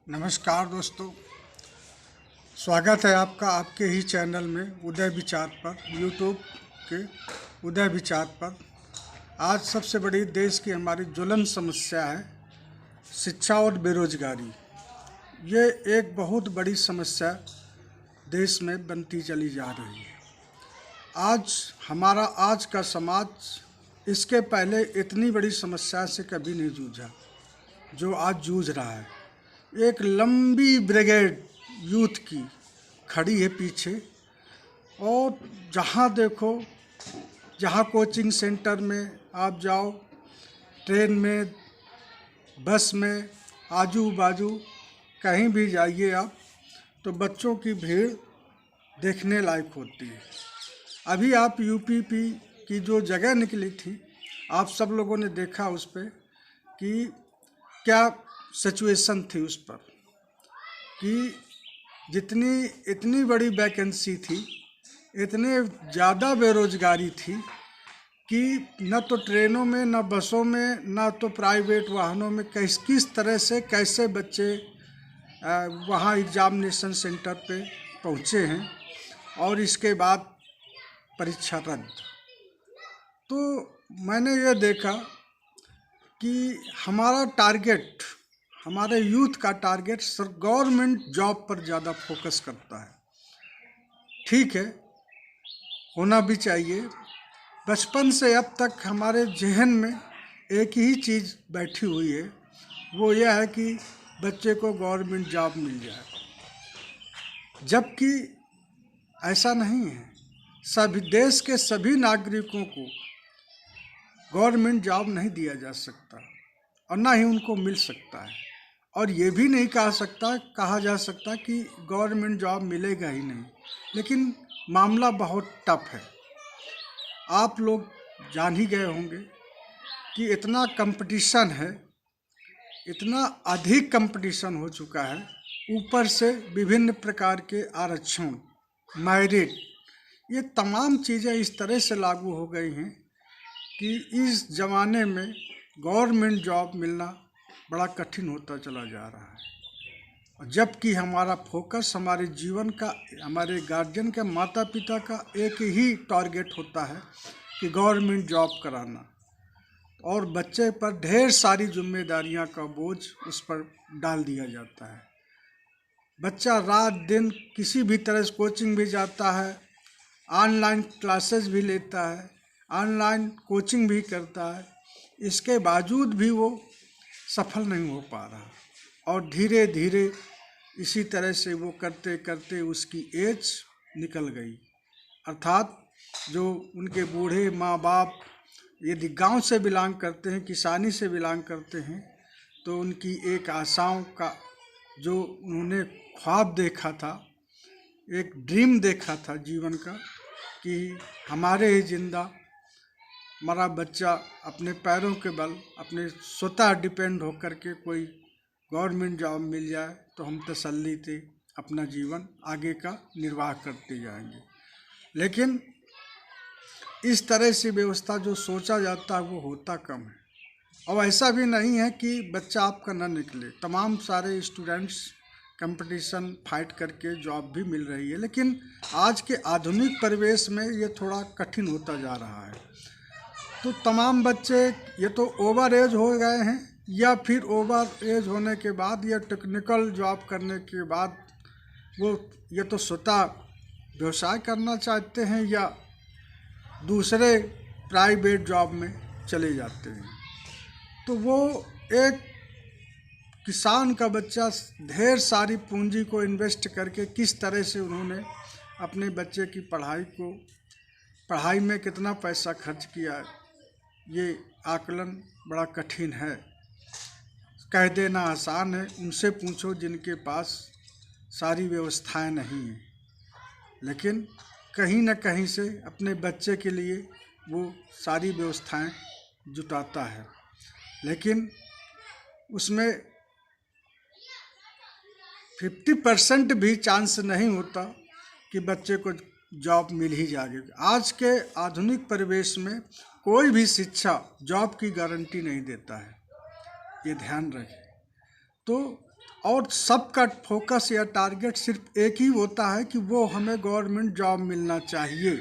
नमस्कार दोस्तों, स्वागत है आपका आपके ही चैनल में उदय विचार पर, यूट्यूब के उदय विचार पर। आज सबसे बड़ी देश की हमारी ज्वलन समस्या है शिक्षा और बेरोजगारी। ये एक बहुत बड़ी समस्या देश में बनती चली जा रही है। आज का समाज इसके पहले इतनी बड़ी समस्या से कभी नहीं जूझा जो आज जूझ रहा है। एक लंबी ब्रिगेड यूथ की खड़ी है पीछे, और जहाँ देखो, जहाँ कोचिंग सेंटर में आप जाओ, ट्रेन में, बस में, आजू बाजू कहीं भी जाइए आप, तो बच्चों की भीड़ देखने लायक होती है। अभी आप यूपीपी की जो जगह निकली थी, आप सब लोगों ने देखा उस पर कि क्या सिचुएशन थी उस पर, कि इतनी बड़ी वैकेंसी थी, इतने ज़्यादा बेरोजगारी थी कि न तो ट्रेनों में, न बसों में, न तो प्राइवेट वाहनों में किस तरह से कैसे बच्चे वहाँ एग्जामिनेशन सेंटर पे पहुँचे हैं, और इसके बाद परीक्षा रद्द। तो मैंने ये देखा कि हमारे यूथ का टारगेट सिर्फ गवर्नमेंट जॉब पर ज़्यादा फोकस करता है। ठीक है, होना भी चाहिए। बचपन से अब तक हमारे जहन में एक ही चीज़ बैठी हुई है, वो यह है कि बच्चे को गवर्नमेंट जॉब मिल जाए, जबकि ऐसा नहीं है। सभी देश के सभी नागरिकों को गवर्नमेंट जॉब नहीं दिया जा सकता, और ना ही उनको मिल सकता है। और ये भी नहीं कहा जा सकता कि गवर्नमेंट जॉब मिलेगा ही नहीं। लेकिन मामला बहुत टफ है। आप लोग जान ही गए होंगे कि इतना कंपटीशन है, इतना अधिक कंपटीशन हो चुका है, ऊपर से विभिन्न प्रकार के आरक्षण, मेरिट, ये तमाम चीज़ें इस तरह से लागू हो गई हैं कि इस ज़माने में गवर्नमेंट जॉब मिलना बड़ा कठिन होता चला जा रहा है। जबकि हमारा फोकस, हमारे जीवन का, हमारे गार्जियन का, माता पिता का एक ही टारगेट होता है कि गवर्नमेंट जॉब कराना, और बच्चे पर ढेर सारी जिम्मेदारियां का बोझ उस पर डाल दिया जाता है। बच्चा रात दिन किसी भी तरह से कोचिंग भी जाता है, ऑनलाइन क्लासेस भी लेता है, ऑनलाइन कोचिंग भी करता है, इसके बावजूद भी वो सफल नहीं हो पा रहा, और धीरे धीरे इसी तरह से वो करते करते उसकी एज निकल गई। अर्थात जो उनके बूढ़े माँ बाप यदि गांव से बिलोंग करते हैं, किसानी से बिलोंग करते हैं, तो उनकी एक आशाओं का जो उन्होंने ख्वाब देखा था, एक ड्रीम देखा था जीवन का, कि हमारे ही जिंदा हमारा बच्चा अपने पैरों के बल, अपने स्वतः डिपेंड होकर के कोई गवर्नमेंट जॉब मिल जाए तो हम तसल्ली से अपना जीवन आगे का निर्वाह करते जाएंगे। लेकिन इस तरह से व्यवस्था जो सोचा जाता है वो होता कम है। और ऐसा भी नहीं है कि बच्चा आपका न निकले, तमाम सारे स्टूडेंट्स कंपटीशन फाइट करके जॉब भी मिल रही है। लेकिन आज के आधुनिक परिवेश में ये थोड़ा कठिन होता जा रहा है। तो तमाम बच्चे ये तो ओवर एज हो गए हैं, या फिर ओवर एज होने के बाद या टेक्निकल जॉब करने के बाद वो ये तो स्वतः व्यवसाय करना चाहते हैं, या दूसरे प्राइवेट जॉब में चले जाते हैं। तो वो एक किसान का बच्चा ढेर सारी पूंजी को इन्वेस्ट करके किस तरह से उन्होंने अपने बच्चे की पढ़ाई में कितना पैसा खर्च किया, ये आकलन बड़ा कठिन है। कह देना आसान है, उनसे पूछो जिनके पास सारी व्यवस्थाएं नहीं हैं, लेकिन कहीं न कहीं से अपने बच्चे के लिए वो सारी व्यवस्थाएं जुटाता है। लेकिन उसमें 50% भी चांस नहीं होता कि बच्चे को जॉब मिल ही जाएगी। आज के आधुनिक परिवेश में कोई भी शिक्षा जॉब की गारंटी नहीं देता है, ये ध्यान रखें। तो और सबका फोकस या टारगेट सिर्फ एक ही होता है कि वो हमें गवर्नमेंट जॉब मिलना चाहिए।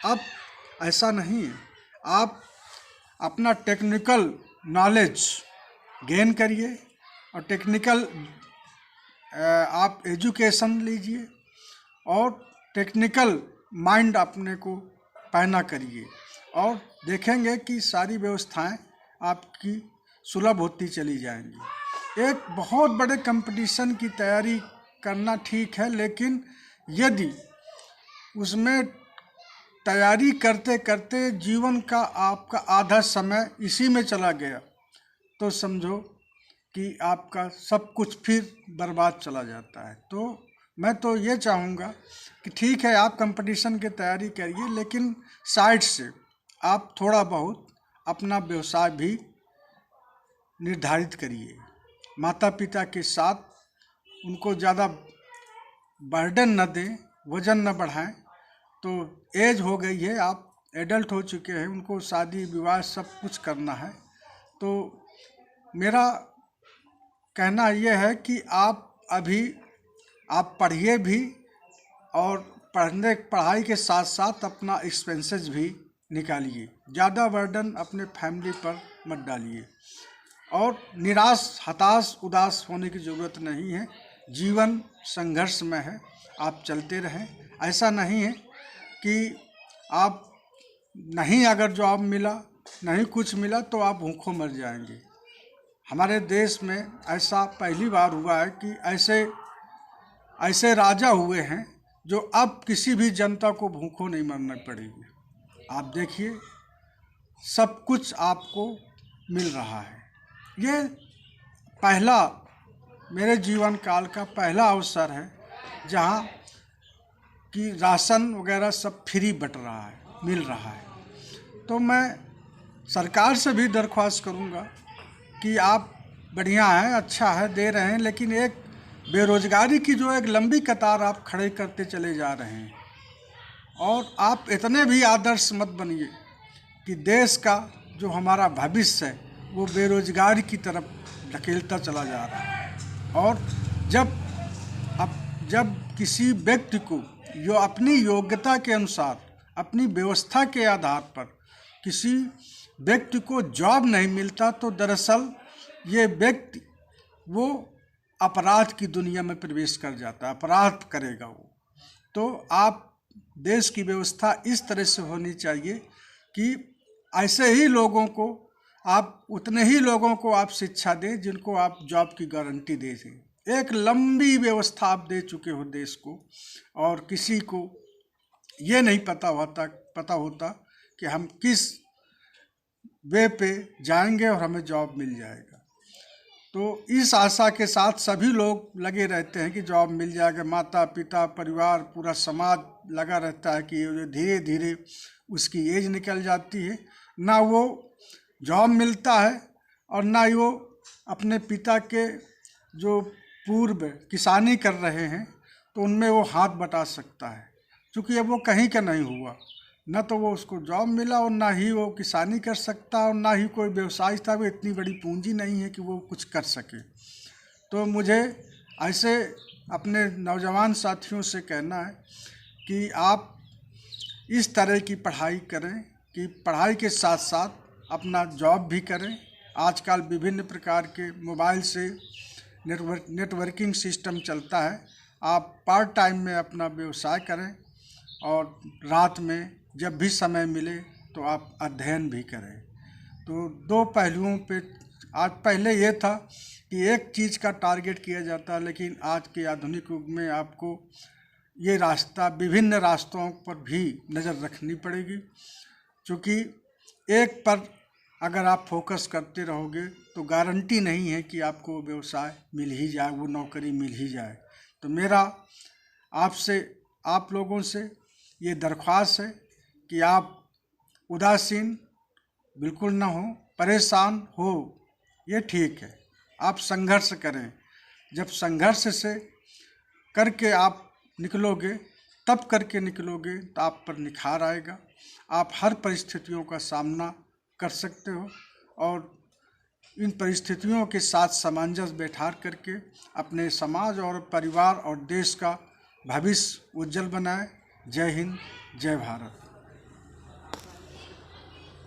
अब ऐसा नहीं है, आप अपना टेक्निकल नॉलेज गेन करिए और टेक्निकल आप एजुकेशन लीजिए और टेक्निकल माइंड अपने को पैना करिए और देखेंगे कि सारी व्यवस्थाएं आपकी सुलभ होती चली जाएंगी। एक बहुत बड़े कंपटीशन की तैयारी करना ठीक है, लेकिन यदि उसमें तैयारी करते करते जीवन का आपका आधा समय इसी में चला गया तो समझो कि आपका सब कुछ फिर बर्बाद चला जाता है। तो मैं तो ये चाहूँगा कि ठीक है, आप कंपटीशन की तैयारी करिए, लेकिन साइड से आप थोड़ा बहुत अपना व्यवसाय भी निर्धारित करिए। माता पिता के साथ उनको ज़्यादा बर्डन न दें, वज़न न बढ़ाएं। तो एज हो गई है, आप एडल्ट हो चुके हैं, उनको शादी विवाह सब कुछ करना है। तो मेरा कहना यह है कि आप पढ़िए भी और पढ़ाई के साथ साथ अपना एक्सपेंसेस भी निकालिए। ज़्यादा बर्डन अपने फैमिली पर मत डालिए और निराश, हताश, उदास होने की ज़रूरत नहीं है। जीवन संघर्ष में है, आप चलते रहें। ऐसा नहीं है कि आप नहीं, अगर जॉब मिला, नहीं कुछ मिला तो आप भूखों मर जाएंगे। हमारे देश में ऐसा पहली बार हुआ है कि ऐसे राजा हुए हैं जो अब किसी भी जनता को भूखों नहीं मरना पड़ेगी। आप देखिए, सब कुछ आपको मिल रहा है। ये पहला मेरे जीवन काल का पहला अवसर है जहाँ कि राशन वगैरह सब फ्री बट रहा है, मिल रहा है। तो मैं सरकार से भी दरख्वास्त करूँगा कि आप बढ़िया है, अच्छा है, दे रहे हैं, लेकिन एक बेरोजगारी की जो एक लंबी कतार आप खड़े करते चले जा रहे हैं। और आप इतने भी आदर्श मत बनिए कि देश का जो हमारा भविष्य है वो बेरोजगारी की तरफ धकेलता चला जा रहा है। और जब किसी व्यक्ति को जो अपनी योग्यता के अनुसार, अपनी व्यवस्था के आधार पर किसी व्यक्ति को जॉब नहीं मिलता, तो दरअसल ये व्यक्ति वो अपराध की दुनिया में प्रवेश कर जाता है, अपराध करेगा वो। तो आप देश की व्यवस्था इस तरह से होनी चाहिए कि ऐसे ही लोगों को आप, उतने ही लोगों को आप शिक्षा दें जिनको आप जॉब की गारंटी दे दें। एक लंबी व्यवस्था आप दे चुके हो देश को, और किसी को ये नहीं पता होता कि हम किस वे पे जाएंगे और हमें जॉब मिल जाएगा। तो इस आशा के साथ सभी लोग लगे रहते हैं कि जॉब मिल जाएगा। माता पिता, परिवार, पूरा समाज लगा रहता है कि धीरे धीरे उसकी एज निकल जाती है, ना वो जॉब मिलता है और ना ही वो अपने पिता के जो पूर्व किसानी कर रहे हैं तो उनमें वो हाथ बटा सकता है, क्योंकि अब वो कहीं का नहीं हुआ। न तो वो उसको जॉब मिला और ना ही वो किसानी कर सकता और ना ही कोई व्यवसाय था, वो इतनी बड़ी पूंजी नहीं है कि वो कुछ कर सके। तो मुझे ऐसे अपने नौजवान साथियों से कहना है कि आप इस तरह की पढ़ाई करें कि पढ़ाई के साथ साथ अपना जॉब भी करें। आजकल विभिन्न प्रकार के मोबाइल से नेटवर्किंग सिस्टम चलता है, आप पार्ट टाइम में अपना व्यवसाय करें और रात में जब भी समय मिले तो आप अध्ययन भी करें। तो दो पहलुओं पे, आज पहले ये था कि एक चीज़ का टारगेट किया जाता है, लेकिन आज के आधुनिक युग में आपको ये रास्ता, विभिन्न रास्तों पर भी नज़र रखनी पड़ेगी, क्योंकि एक पर अगर आप फोकस करते रहोगे तो गारंटी नहीं है कि आपको व्यवसाय मिल ही जाए, वो नौकरी मिल ही जाए। तो मेरा आपसे, आप लोगों से ये दरख्वास्त है कि आप उदासीन बिल्कुल ना हो, परेशान हो ये ठीक है, आप संघर्ष करें। जब संघर्ष से करके आप निकलोगे, तब करके निकलोगे तो आप पर निखार आएगा। आप हर परिस्थितियों का सामना कर सकते हो और इन परिस्थितियों के साथ सामंजस्य बैठार करके अपने समाज और परिवार और देश का भविष्य उज्जवल बनाएं। जय हिंद, जय भारत।